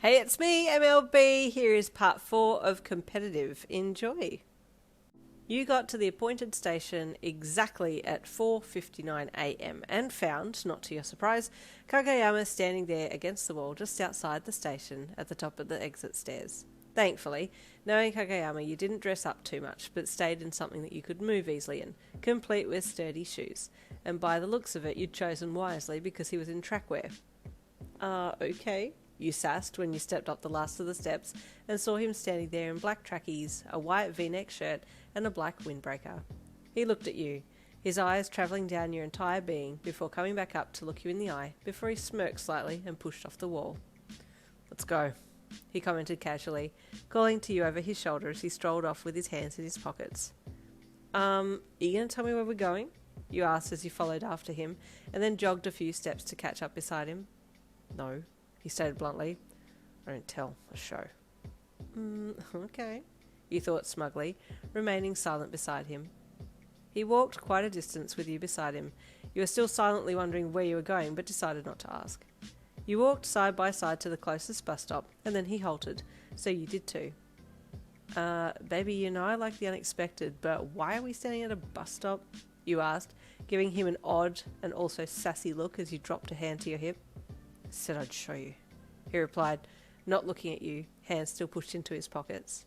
Hey, it's me, MLB. Here is part 4 of Competitive. Enjoy. You got to the appointed station exactly at 4:59 a.m. and found, not to your surprise, Kagayama standing there against the wall just outside the station at the top of the exit stairs. Thankfully, knowing Kagayama, you didn't dress up too much, but stayed in something that you could move easily in, complete with sturdy shoes. And by the looks of it, you'd chosen wisely because he was in trackwear. Okay, you sassed when you stepped up the last of the steps and saw him standing there in black trackies, a white v-neck shirt, and a black windbreaker. He looked at you, his eyes travelling down your entire being before coming back up to look you in the eye before he smirked slightly and pushed off the wall. "Let's go," he commented casually, calling to you over his shoulder as he strolled off with his hands in his pockets. Are you going to tell me where we're going?" you asked as you followed after him, and then jogged a few steps to catch up beside him. "No," he stated bluntly. "I don't tell, I show." Okay," you thought smugly, remaining silent beside him. He walked quite a distance with you beside him. You were still silently wondering where you were going, but decided not to ask. You walked side by side to the closest bus stop, and then he halted, so you did too. Baby, you know I like the unexpected, but why are we standing at a bus stop?" you asked, giving him an odd and also sassy look as you dropped a hand to your hip. "Said I'd show you," he replied, not looking at you, hands still pushed into his pockets.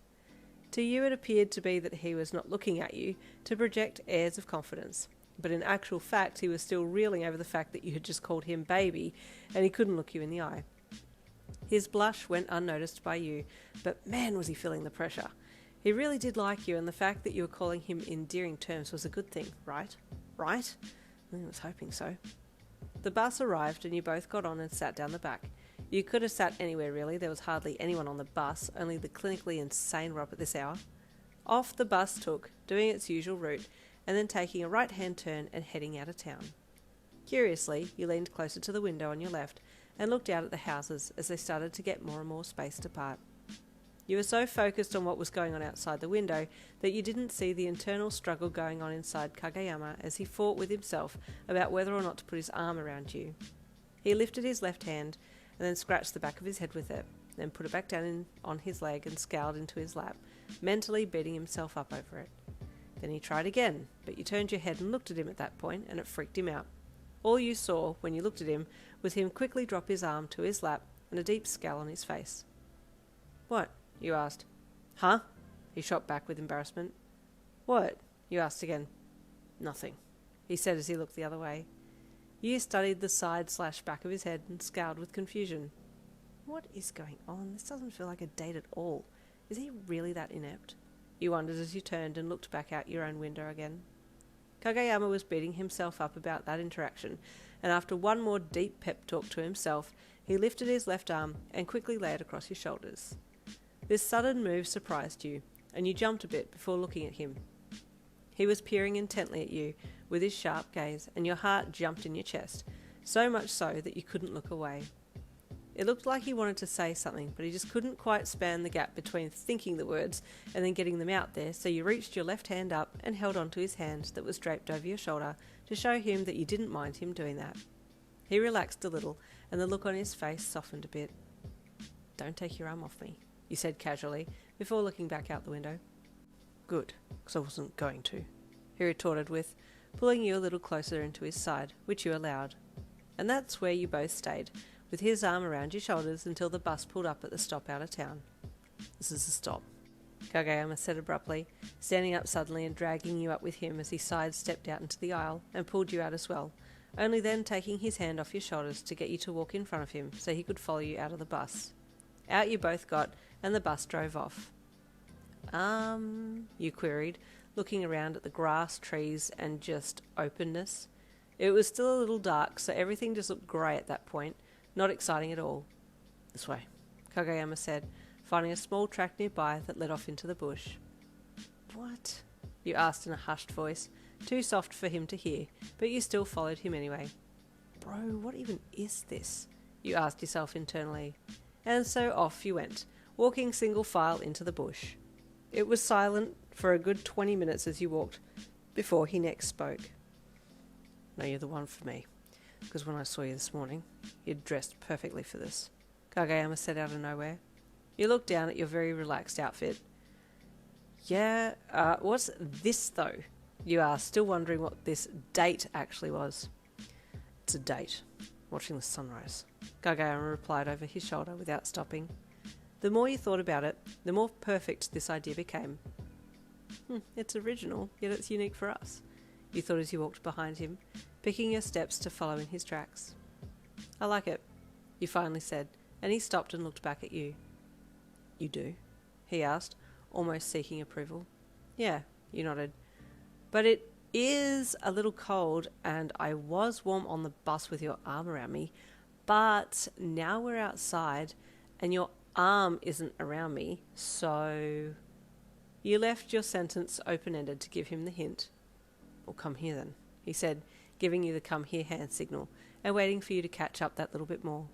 To you it appeared to be that he was not looking at you to project airs of confidence, but in actual fact he was still reeling over the fact that you had just called him baby and he couldn't look you in the eye. His blush went unnoticed by you, but man was he feeling the pressure. He really did like you, and the fact that you were calling him endearing terms was a good thing, right? Right? I was hoping so. The bus arrived and you both got on and sat down the back. You could have sat anywhere really, there was hardly anyone on the bus, only the clinically insane were up at this hour. Off the bus took, doing its usual route, and then taking a right-hand turn and heading out of town. Curiously, you leaned closer to the window on your left and looked out at the houses as they started to get more and more spaced apart. You were so focused on what was going on outside the window that you didn't see the internal struggle going on inside Kagayama as he fought with himself about whether or not to put his arm around you. He lifted his left hand and then scratched the back of his head with it, then put it back down on his leg and scowled into his lap, mentally beating himself up over it. Then he tried again, but you turned your head and looked at him at that point, and it freaked him out. All you saw when you looked at him was him quickly drop his arm to his lap and a deep scowl on his face. "What?" you asked. "Huh?" he shot back with embarrassment. "What?" you asked again. "Nothing," he said as he looked the other way. You studied the side/back of his head and scowled with confusion. What is going on? This doesn't feel like a date at all. Is he really that inept? You wondered as you turned and looked back out your own window again. Kagayama was beating himself up about that interaction, and after one more deep pep talk to himself, he lifted his left arm and quickly laid it across his shoulders. This sudden move surprised you, and you jumped a bit before looking at him. He was peering intently at you with his sharp gaze, and your heart jumped in your chest, so much so that you couldn't look away. It looked like he wanted to say something, but he just couldn't quite span the gap between thinking the words and then getting them out there, so you reached your left hand up and held onto his hand that was draped over your shoulder to show him that you didn't mind him doing that. He relaxed a little, and the look on his face softened a bit. "Don't take your arm off me," you said casually, before looking back out the window. "Good, because I wasn't going to," he retorted with, pulling you a little closer into his side, which you allowed. And that's where you both stayed, with his arm around your shoulders until the bus pulled up at the stop out of town. "This is the stop," Kagayama said abruptly, standing up suddenly and dragging you up with him as he sidestepped out into the aisle and pulled you out as well, only then taking his hand off your shoulders to get you to walk in front of him so he could follow you out of the bus. Out you both got, and the bus drove off. You queried, looking around at the grass, trees, and just openness. It was still a little dark, so everything just looked grey at that point, not exciting at all. "This way," Kagayama said, finding a small track nearby that led off into the bush. "What?" you asked in a hushed voice, too soft for him to hear, but you still followed him anyway. "Bro, what even is this?" you asked yourself internally. And so off you went, walking single file into the bush. It was silent for a good 20 minutes as you walked, before he next spoke. "No, you're the one for me, because when I saw you this morning, you'd dressed perfectly for this. Kagayama said out of nowhere. You looked down at your very relaxed outfit. Yeah, what's this though? You asked, still wondering what this date actually was. It's a date. Watching the sunrise, Kagayama replied over his shoulder without stopping. The more you thought about it, the more perfect this idea became. It's original, yet it's unique for us, you thought as you walked behind him, picking your steps to follow in his tracks. I like it, you finally said, and he stopped and looked back at you. You do? He asked, almost seeking approval. Yeah, you nodded. But it is a little cold, and I was warm on the bus with your arm around me, but now we're outside, and your arm isn't around me, so... You left your sentence open-ended to give him the hint. Well, come here then, he said, giving you the come here hand signal, and waiting for you to catch up that little bit more.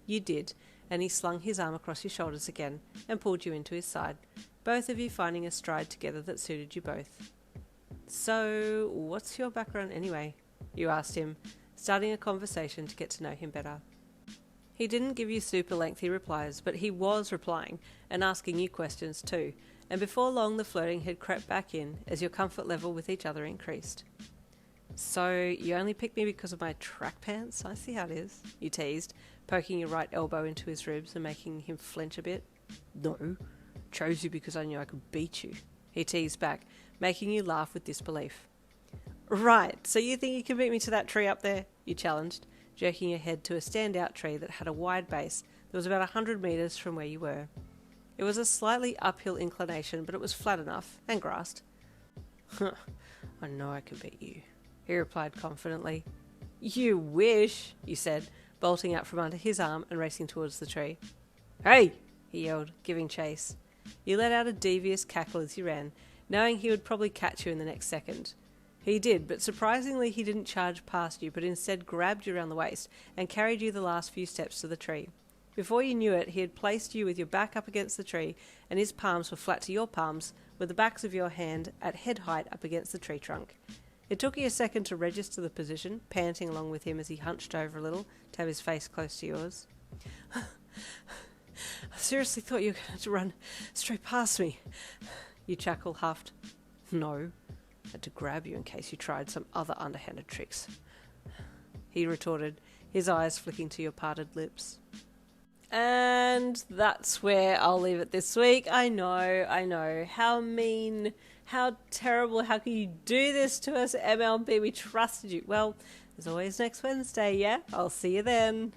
You did, and he slung his arm across your shoulders again, and pulled you into his side, both of you finding a stride together that suited you both. So, what's your background anyway? You asked him, starting a conversation to get to know him better. He didn't give you super lengthy replies, but he was replying, and asking you questions too, and before long the flirting had crept back in as your comfort level with each other increased. So, you only picked me because of my track pants? I see how it is, you teased, poking your right elbow into his ribs and making him flinch a bit. No, chose you because I knew I could beat you, he teased back, making you laugh with disbelief. Right, so you think you can beat me to that tree up there? You challenged, jerking your head to a standout tree that had a wide base that was about 100 metres from where you were. It was a slightly uphill inclination, but it was flat enough, and grassed. I know I can beat you, he replied confidently. You wish, you said, bolting out from under his arm and racing towards the tree. Hey, he yelled, giving chase. You let out a devious cackle as you ran, knowing he would probably catch you in the next second. He did, but surprisingly he didn't charge past you, but instead grabbed you around the waist and carried you the last few steps to the tree. Before you knew it, he had placed you with your back up against the tree, and his palms were flat to your palms, with the backs of your hand at head height up against the tree trunk. It took you a second to register the position, panting along with him as he hunched over a little to have his face close to yours. I seriously thought you were going to run straight past me, you chuckle huffed. No, I had to grab you in case you tried some other underhanded tricks, he retorted, his eyes flicking to your parted lips. And that's where I'll leave it this week. I know. How mean, how terrible, how can you do this to us, MLB? We trusted you. Well, there's always next Wednesday, yeah? I'll see you then.